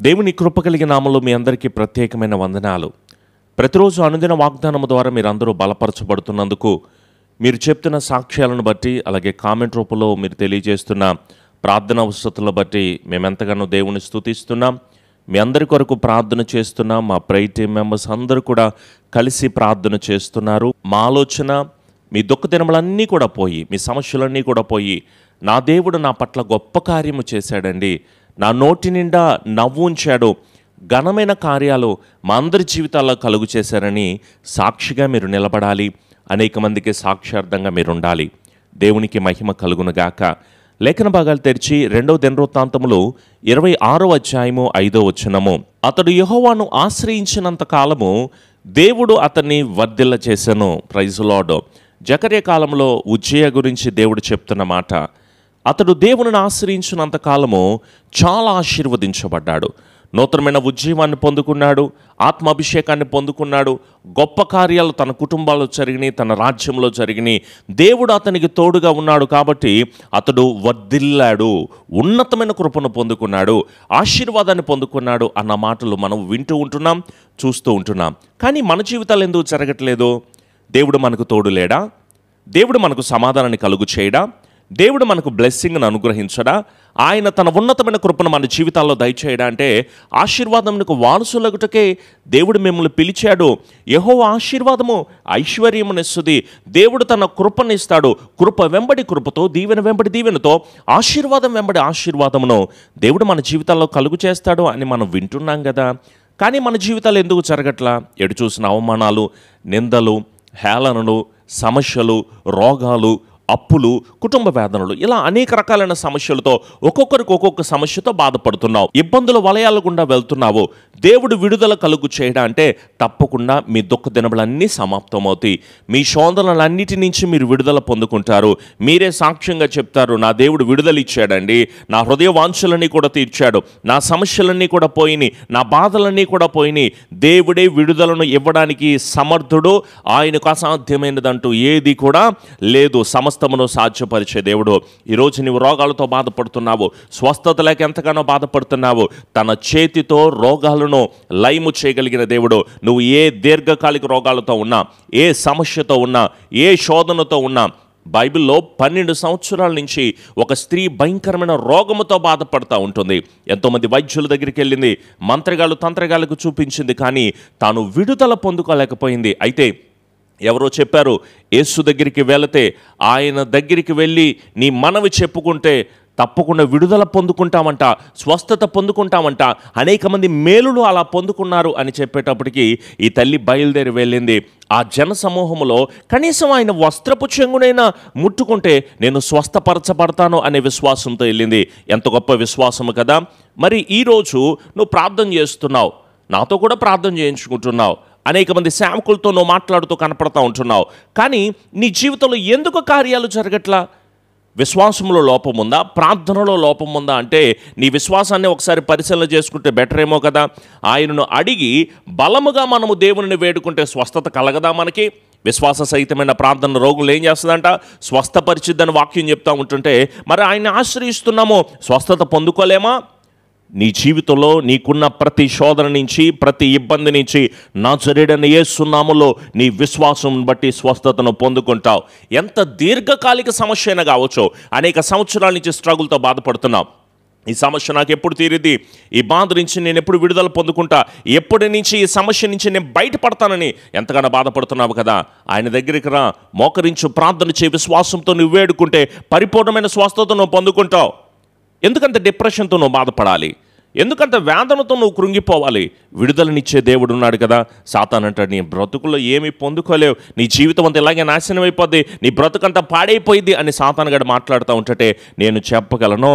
దేవుని కృప కలిగిన నామములో మీ అందరికీ ప్రత్యేకమైన వందనాలు. ప్రతిరోజు అనుదిన వాగ్దానము ద్వారా మీరందరూ బలపరచబడుతున్నందుకు, మీరు చెప్తున్న సాక్ష్యాలను బట్టి, అలాగే కామెంట్ రూపంలో మీరు తెలియజేస్తున్న ప్రార్థన అవసరతలను బట్టి మేమెంతగానో దేవుని స్తుతిస్తున్నాం. మీ అందరి కొరకు ప్రార్థన చేస్తున్నాం. మా ప్రేయర్ టీమ్ మెంబర్స్ అందరూ కూడా కలిసి ప్రార్థన చేస్తున్నారు. మా ఆలోచన, మీ దుఃఖ దినములన్నీ కూడా పోయి, మీ సమస్యలన్నీ కూడా పోయి, నా దేవుడు నా పట్ల గొప్ప కార్యము చేశాడండి, నా నోటి నిండా నవ్వు ఉంచాడు, ఘనమైన కార్యాలు మా అందరి జీవితాల్లో కలుగు చేశారని సాక్షిగా మీరు నిలబడాలి. అనేక మందికి సాక్ష్యార్థంగా మీరు ఉండాలి. దేవునికి మహిమ కలుగునుగాక. లేఖన భాగాలు తెరిచి 2వ దినవృత్తాంతములు 26వ అధ్యాయము 5వ వచనము. అతడు యెహోవాను ఆశ్రయించినంత కాలము దేవుడు అతన్ని వర్ధిల్ల చేసెను. Praise lord. జకర్యా కాలంలో ఉజ్జయ గురించి దేవుడు చెప్తున్న మాట, అతడు దేవుని ఆశ్రయించినంత కాలము చాలా ఆశీర్వదించబడ్డాడు. నూతనమైన ఉజ్జీవాన్ని పొందుకున్నాడు, ఆత్మాభిషేకాన్ని పొందుకున్నాడు, గొప్ప కార్యాలు తన కుటుంబాల్లో జరిగినాయి, తన రాజ్యంలో జరిగినాయి. దేవుడు అతనికి తోడుగా ఉన్నాడు కాబట్టి అతడు వర్ధిల్లాడు, ఉన్నతమైన కృపను పొందుకున్నాడు, ఆశీర్వాదాన్ని పొందుకున్నాడు అన్న మాటలు మనం వింటూ ఉంటున్నాం, చూస్తూ ఉంటున్నాం. కానీ మన జీవితాలు ఎందుకు జరగట్లేదు? దేవుడు మనకు తోడు లేడా? దేవుడు మనకు సమాధానాన్ని కలుగు చేయడా? దేవుడు మనకు బ్లెస్సింగ్ను అనుగ్రహించడా? ఆయన తన ఉన్నతమైన కృపను మన జీవితాల్లో దయచేయడా? అంటే ఆశీర్వాదమునకు వారసులగుటకే దేవుడు మిమ్మల్ని పిలిచాడు. యెహోవా ఆశీర్వాదము ఐశ్వర్యమునిస్తుంది. దేవుడు తన కృపనిస్తాడు. కృప వెంబడి కృపతో, దీవెన వెంబడి దీవెనతో, ఆశీర్వాదం వెంబడి ఆశీర్వాదమును దేవుడు మన జీవితాల్లో కలుగు చేస్తాడు అని మనం వింటున్నాం కదా. కానీ మన జీవితాలు ఎందుకు జరగట్లా? ఎటు చూసిన అవమానాలు, నిందలు, హేళనలు, సమస్యలు, రోగాలు, అప్పులు, కుటుంబ వేదనలు, ఇలా అనేక రకాలైన సమస్యలతో ఒక్కొక్కరికి ఒక్కొక్క సమస్యతో బాధపడుతున్నావు. ఇబ్బందుల వలయాల గుండా వెళ్తున్నావు. దేవుడు విడుదల కలుగు చేయడా అంటే తప్పకుండా మీ దుఃఖ దినములన్నీ సమాప్తమవుతాయి. మీ శోధనలన్నిటి నుంచి మీరు విడుదల పొందుకుంటారు. మీరే సాక్ష్యంగా చెప్తారు, నా దేవుడు విడుదల ఇచ్చాడండి, నా హృదయ వాంఛలన్నీ కూడా తీర్చాడు, నా సమస్యలన్నీ కూడా పోయినాయి, నా బాధలన్నీ కూడా పోయినాయి. దేవుడే విడుదలను ఇవ్వడానికి సమర్థుడు. ఆయనకు అసాధ్యమైనదంటూ ఏది కూడా లేదు. సమస్తమును సాధ్యపరిచే దేవుడు. ఈరోజు నీవు రోగాలతో బాధపడుతున్నావు, స్వస్థత లేక ఎంతగానో బాధపడుతున్నావు. తన చేతితో రోగాలను లయము చేయగలిగిన దేవుడు. నువ్వు ఏ దీర్ఘకాలిక రోగాలతో ఉన్నా, ఏ సమస్యతో ఉన్నా, ఏ శోధనతో ఉన్నా, బైబిల్లో 12 సంవత్సరాల నుంచి ఒక స్త్రీ భయంకరమైన రోగముతో బాధపడుతూ ఉంటుంది. ఎంతోమంది వైద్యుల దగ్గరికి వెళ్ళింది, మంత్రగాళ్ళు తంత్రగాళ్ళకు చూపించింది, కానీ తాను విడుదల పొందుకోలేకపోయింది. అయితే ఎవరో చెప్పారు, యేసు దగ్గరికి వెళితే, ఆయన దగ్గరికి వెళ్ళి నీ మనవి చెప్పుకుంటే తప్పకుండా విడుదల పొందుకుంటామంట, స్వస్థత పొందుకుంటామంట, అనేక మంది మేలులు అలా పొందుకున్నారు అని చెప్పేటప్పటికి ఈ తల్లి బయలుదేరి వెళ్ళింది. ఆ జన సమూహంలో కనీసం ఆయన వస్త్రపు చెంగునైనా ముట్టుకుంటే నేను స్వస్థపరచబడతాను అనే విశ్వాసంతో వెళ్ళింది. ఎంత గొప్ప విశ్వాసము కదా. మరి ఈరోజు నువ్వు ప్రార్థన చేస్తున్నావు, నాతో కూడా ప్రార్థన చేయించుకుంటున్నావు, అనేక మంది సేవకులతో నువ్వు మాట్లాడుతూ కనపడతా ఉంటున్నావు. కానీ నీ జీవితంలో ఎందుకు కార్యాలు జరగట్లా? విశ్వాసంలో లోపం ఉందా? ప్రార్థనలో లోపం ఉందా? అంటే నీ విశ్వాసాన్ని ఒకసారి పరిశీలన చేసుకుంటే బెటర్ ఏమో కదా. ఆయనను అడిగి బలముగా మనము దేవుని వేడుకుంటే స్వస్థత కలగదా మనకి? విశ్వాస సహితమైన ప్రార్థన రోగులు ఏం చేస్తుందంట? స్వస్థపరిచిద్దని వాక్యం చెప్తూ ఉంటుంటే, మరి ఆయన్ని ఆశ్రయిస్తున్నామో స్వస్థత పొందుకోలేమా? నీ జీవితంలో నీకున్న ప్రతి శోధన నుంచి, ప్రతి ఇబ్బంది నుంచి నజరేయుడైన యేసు నామములో నీ విశ్వాసం బట్టి స్వస్థతను పొందుకుంటావు. ఎంత దీర్ఘకాలిక సమస్య అయినా కావచ్చు, అనేక సంవత్సరాల నుంచి స్ట్రగుల్తో బాధపడుతున్నావు. ఈ సమస్య నాకు ఎప్పుడు తీరిద్ది, ఈ బాధ నుంచి నేను ఎప్పుడు విడుదల పొందుకుంటా, ఎప్పటి నుంచి ఈ సమస్య నుంచి నేను బయటపడతానని ఎంతగానో బాధపడుతున్నావు కదా. ఆయన దగ్గరికి రా, మోకరించు, ప్రార్థన చేయి, విశ్వాసంతో నువ్వు వేడుకుంటే పరిపూర్ణమైన స్వస్థత నువ్వు పొందుకుంటావు. ఎందుకంత డిప్రెషన్తో నువ్వు బాధపడాలి? ఎందుకంత వేదనతో నువ్వు కృంగిపోవాలి? విడుదలనిచ్చే దేవుడు ఉన్నాడు కదా. సాతాను అంటాడు, నీ బ్రతుకుల్లో ఏమీ పొందుకోలేవు, నీ జీవితం అంతా ఇలాగే నాశనం అయిపోద్ది, నీ బ్రతుకంతా పాడైపోయింది అని సాతాను గడు మాట్లాడుతూ ఉంటే నేను చెప్పగలను,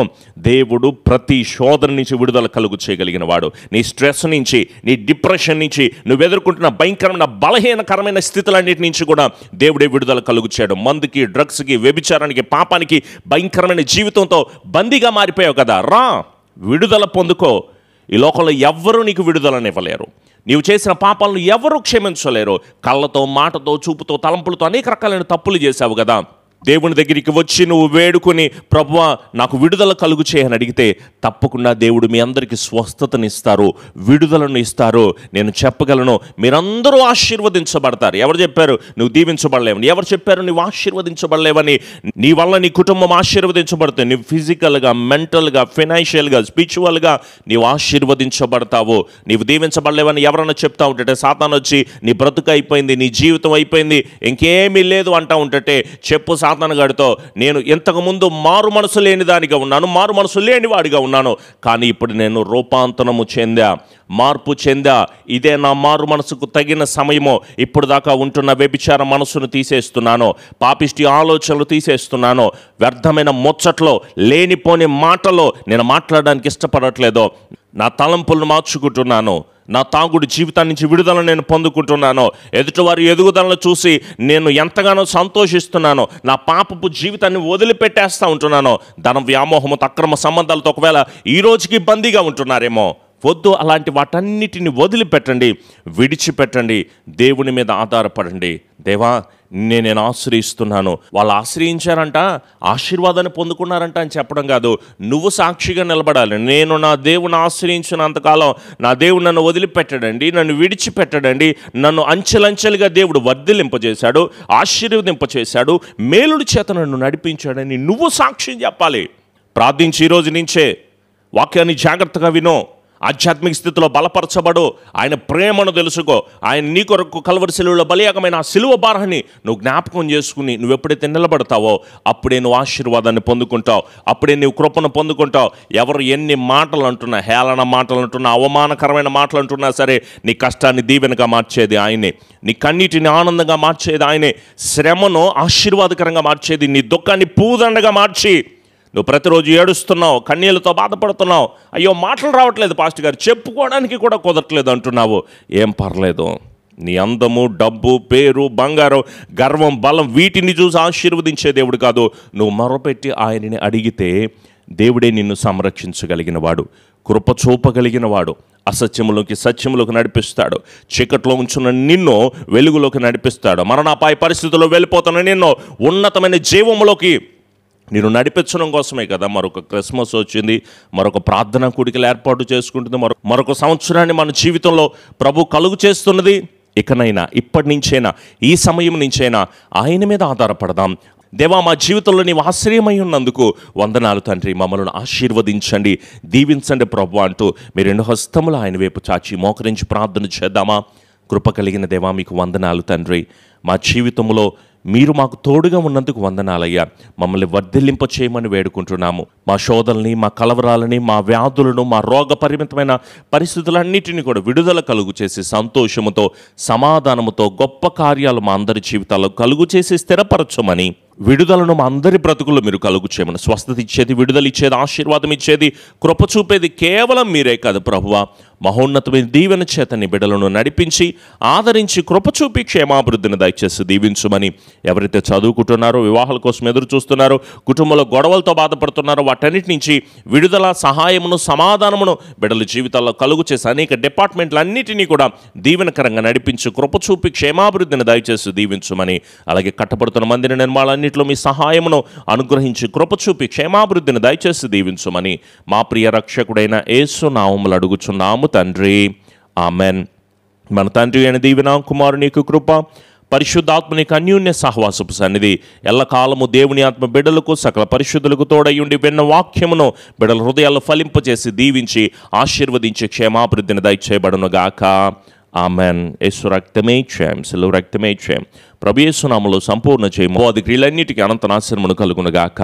దేవుడు ప్రతి శోధన నుంచి విడుదల కలుగు చేయగలిగిన వాడు. నీ స్ట్రెస్ నుంచి, నీ డిప్రెషన్ నుంచి, నువ్వు ఎదుర్కొంటున్న భయంకరమైన బలహీనకరమైన స్థితులన్నిటి నుంచి కూడా దేవుడే విడుదల కలుగు చేయడు. మందుకి, డ్రగ్స్కి, వ్యభిచారానికి, పాపానికి, భయంకరమైన జీవితంతో బందీగా మారిపోయావు కదా. రా, విడుదల పొందుకో. ఈ లోకంలో ఎవ్వరూ నీకు విడుదలనివ్వలేరు. నీవు చేసిన పాపాలను ఎవరూ క్షమించలేరు. కళ్ళతో, మాటతో, చూపుతో, తలంపులతో అనేక రకాలైన తప్పులు చేశావు కదా. దేవుని దగ్గరికి వచ్చి నువ్వు వేడుకొని ప్రభువా నాకు విడుదల కలుగు చేయని అడిగితే తప్పకుండా దేవుడు మీ అందరికీ స్వస్థతనిస్తారు, విడుదలను ఇస్తారు. నేను చెప్పగలను, మీరందరూ ఆశీర్వదించబడతారు. ఎవరు చెప్పారు నువ్వు దీవించబడలేవని? ఎవరు చెప్పారు నువ్వు ఆశీర్వదించబడలేవని? నీ వల్ల నీ కుటుంబం ఆశీర్వదించబడుతుంది. నువ్వు ఫిజికల్గా, మెంటల్గా, ఫైనాన్షియల్గా, స్పిరిచువల్గా నీవు ఆశీర్వదించబడతావు. నీవు దీవించబడలేవని ఎవరన్నా చెప్తా ఉంటే సాతాను వచ్చి నీ బ్రతుకు అయిపోయింది, నీ జీవితం అయిపోయింది, ఇంకేమీ లేదు అంటా ఉంటే చెప్పు సాతానుగాడితో, నేను ఇంతకుముందు మారు మనసు లేని దానిగా ఉన్నాను, మారు మనసు లేనివాడిగా ఉన్నాను, కానీ ఇప్పుడు నేను రూపాంతరము చెందా, మార్పు చెందా. ఇదే నా మారు మనసుకు తగిన సమయము. ఇప్పుడు దాకా ఉంటున్న వ్యభిచార మనసును తీసేస్తున్నాను, పాపిష్టి ఆలోచనలు తీసేస్తున్నాను, వ్యర్థమైన ముచ్చట్లో లేనిపోని మాటలో నేను మాట్లాడడానికి ఇష్టపడట్లేదు, నా తలంపులను మార్చుకుంటున్నాను, నా తాగుడు జీవితాన్ని నుంచి విడుదల నేను పొందుకుంటున్నాను, ఎదుటివారి ఎదుగుదలను చూసి నేను ఎంతగానో సంతోషిస్తున్నాను, నా పాపపు జీవితాన్ని వదిలిపెట్టేస్తూ ఉంటున్నాను. ధన వ్యామోహముతో, అక్రమ సంబంధాలతో ఒకవేళ ఈ రోజుకి బందీగా ఉంటున్నారేమో, వద్దు. అలాంటి వాటన్నిటిని వదిలిపెట్టండి, విడిచిపెట్టండి, దేవుని మీద ఆధారపడండి. దేవా నేను ఆశ్రయిస్తున్నాను. వాళ్ళు ఆశ్రయించారంట, ఆశీర్వాదాన్ని పొందుకున్నారంట అని చెప్పడం కాదు, నువ్వు సాక్షిగా నిలబడాలి. నేను నా దేవుని ఆశ్రయించినంతకాలం నా దేవుడు నన్ను వదిలిపెట్టడండి, నన్ను విడిచిపెట్టడండి, నన్ను అంచెలంచెలుగా దేవుడు వర్ధిలింపజేశాడు, ఆశీర్వదింపచేశాడు, మేలుడి చేత నన్ను నడిపించాడని నువ్వు సాక్ష్యం చెప్పాలి. ప్రార్థించి ఈరోజు నుంచే వాక్యాన్ని జాగ్రత్తగా వినో, ఆధ్యాత్మిక స్థితిలో బలపరచబడు, ఆయన ప్రేమను తెలుసుకో, ఆయన నీ కొరకు కల్వరి శిలువలో బలియాగమైన ఆ శిలువ భారాన్ని నువ్వు జ్ఞాపకం చేసుకుని నువ్వు ఎప్పుడైతే నిలబడతావో అప్పుడే నువ్వు ఆశీర్వాదాన్ని పొందుకుంటావు, అప్పుడే నువ్వు కృపను పొందుకుంటావు. ఎవరు ఎన్ని మాటలు అంటున్నా, హేళన మాటలు అంటున్నా, అవమానకరమైన మాటలు అంటున్నా సరే, నీ కష్టాన్ని దీవెనగా మార్చేది ఆయనే, నీ కన్నీటిని ఆనందంగా మార్చేది ఆయనే, శ్రమను ఆశీర్వాదకరంగా మార్చేది, నీ దుఃఖాన్ని పూదండగా మార్చి, నువ్వు ప్రతిరోజు ఏడుస్తున్నావు, కన్నీళ్ళతో బాధపడుతున్నావు, అయ్యో మాటలు రావట్లేదు పాస్టర్ గారు, చెప్పుకోవడానికి కూడా కుదరట్లేదు అంటున్నావు, ఏం పర్లేదు. నీ అందము, డబ్బు, పేరు, బంగారం, గర్వం, బలం వీటిని చూసి ఆశీర్వదించే దేవుడు కాదు. నువ్వు మొరపెట్టి ఆయనని అడిగితే దేవుడే నిన్ను సంరక్షించగలిగిన వాడు, కృప చూపగలిగిన వాడు, అసత్యములోకి సత్యములోకి నడిపిస్తాడు, చీకట్లో ఉంచున్న నిన్ను వెలుగులోకి నడిపిస్తాడు, మరణాపాయ పరిస్థితుల్లో వెళ్ళిపోతున్న నిన్ను ఉన్నతమైన జీవములోకి నేను నడిపించడం కోసమే కదా మరొక క్రిస్మస్ వచ్చింది, మరొక ప్రార్థనా కూడికలు ఏర్పాటు చేసుకుంటుంది, మరొక సంవత్సరాన్ని మన జీవితంలో ప్రభు కలుగు చేస్తున్నది. ఇకనైనా, ఇప్పటి నుంచైనా, ఈ సమయం నుంచైనా ఆయన మీద ఆధారపడదాం. దేవా మా జీవితంలో నీవు ఆశ్రయమై ఉన్నందుకు వందనాలు తండ్రి, మమ్మల్ని ఆశీర్వదించండి, దీవించండి ప్రభు అంటూ మీ రెండు హస్తములు ఆయన వైపు చాచి మోకరించి ప్రార్థన చేద్దామా? కృప కలిగిన దేవా మీకు వందనాలు తండ్రి, మా జీవితంలో మీరు మాకు తోడుగా ఉన్నందుకు వందనాలయ్యా. మమ్మల్ని వర్ధిల్లింప చేయమని వేడుకుంటున్నాము. మా శోధనని, మా కలవరాలని, మా వ్యాధులను, మా రోగ పరిమితమైన పరిస్థితులన్నిటిని కూడా విడుదల కలుగు చేసి సంతోషముతో, సమాధానముతో గొప్ప కార్యాలు మా అందరి జీవితాల్లో కలుగు చేసి స్థిరపరచమని, విడుదలను మా అందరి బ్రతుకుల్లో మీరు కలుగు చేయమని, స్వస్థత ఇచ్చేది, విడుదల ఇచ్చేది, ఆశీర్వాదం ఇచ్చేది, కృప చూపేది కేవలం మీరే కాదు ప్రభువా. మహోన్నతమైన దీవెన చేత నీ బిడ్డలను నడిపించి, ఆదరించి, కృప చూపి క్షేమాభివృద్ధిని దయచేసి దీవించమని, ఎవరైతే చదువుకుంటున్నారో, వివాహాల కోసం ఎదురు చూస్తున్నారో, కుటుంబంలో గొడవలతో బాధపడుతున్నారో వాటన్నిటి నుంచి విడుదల, సహాయమును, సమాధానమును బిడ్డల జీవితాల్లో కలుగు చేసి అనేక డిపార్ట్మెంట్లన్నిటినీ కూడా దీవెనకరంగా నడిపించి, కృప చూపి క్షేమాభివృద్ధిని దయచేసి దీవించమని, అలాగే కట్టబడుతున్న మందిర నిర్మాణాలన్నింటిలో మీ సహాయమును అనుగ్రహించి, కృప చూపి క్షేమాభివృద్ధిని దయచేసి దీవించమని మా ప్రియ రక్షకుడైన యేసు నామములో అడుగుచున్నాము తండ్రి, ఆమెన్. మన తండ్రి అయిన దీవెన, కుమారునికి కృప, పరిశుద్ధాత్మనికి అన్యోన్య సహవాసపు సన్నిధి ఎల్లకాలము దేవుని ఆత్మ బిడ్డలకు సకల పరిశుద్ధులకు తోడయ్యుండి విన్న వాక్యమును బిడ్డల హృదయాల్లో ఫలింపచేసి దీవించి ఆశీర్వదించి క్షేమాభివృద్ధిని దయచేయబడునుగాక. ఆమెన్. యేసు రక్తమే క్షయం, సెలవు రక్తమే క్షయం, ప్రభు యేసు నామములో సంపూర్ణ చేయము, అది క్రియలన్నిటికీ అనంత నాశనమును కలుగునుగాక.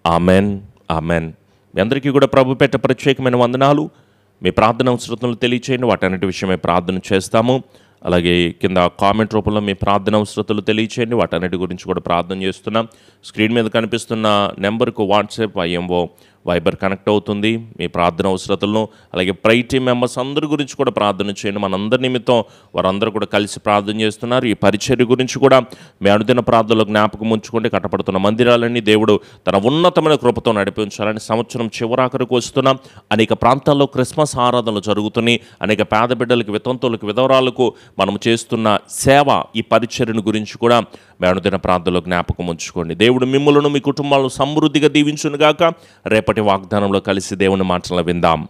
Amen, amen. మీ అందరికీ కూడా ప్రభు పెట్ట ప్రత్యేకమైన వందనాలు. మీ ప్రార్థన అవసరతలు తెలియచేయండి, వాటన్నిటి విషయమై ప్రార్థన చేస్తాము. అలాగే కింద కామెంట్ రూపంలో మీ ప్రార్థన అవసరతలు తెలియచేయండి, వాటన్నిటి గురించి కూడా ప్రార్థన చేస్తున్నాం. స్క్రీన్ మీద కనిపిస్తున్న నెంబర్కు వాట్సాప్, ఐఎంఓ, వైబర్ కనెక్ట్ అవుతుంది. మీ ప్రార్థన అవసరతలను, అలాగే ప్రై టీమ్ మెంబర్స్ అందరి గురించి కూడా ప్రార్థన చేయండి. మనందరి నిమిత్తం వారందరూ కూడా కలిసి ప్రార్థన చేస్తున్నారు. ఈ పరిచర్య గురించి కూడా మీ అనుదిన ప్రార్థనలో జ్ఞాపకం ఉంచుకోండి. కట్టబడుతున్న మందిరాలన్నీ దేవుడు తన ఉన్నతమైన కృపతో నడిపించాలని సంవత్సరం చివరాఖరికి వస్తున్నాం. అనేక ప్రాంతాల్లో క్రిస్మస్ ఆరాధనలు జరుగుతున్నాయి. అనేక పేద బిడ్డలకు, వితంతువులకు, విధవరాలకు మనం చేస్తున్న సేవ, ఈ పరిచర్యను గురించి కూడా మీ అనుదిన ప్రార్థనలో జ్ఞాపకం ఉంచుకోండి. దేవుడు మిమ్మలను మీ కుటుంబాలను సమృద్ధిగా దీవించునుగాక. రేపటి వాగ్దానంలో కలిసి దేవుని మాటలు విందాం.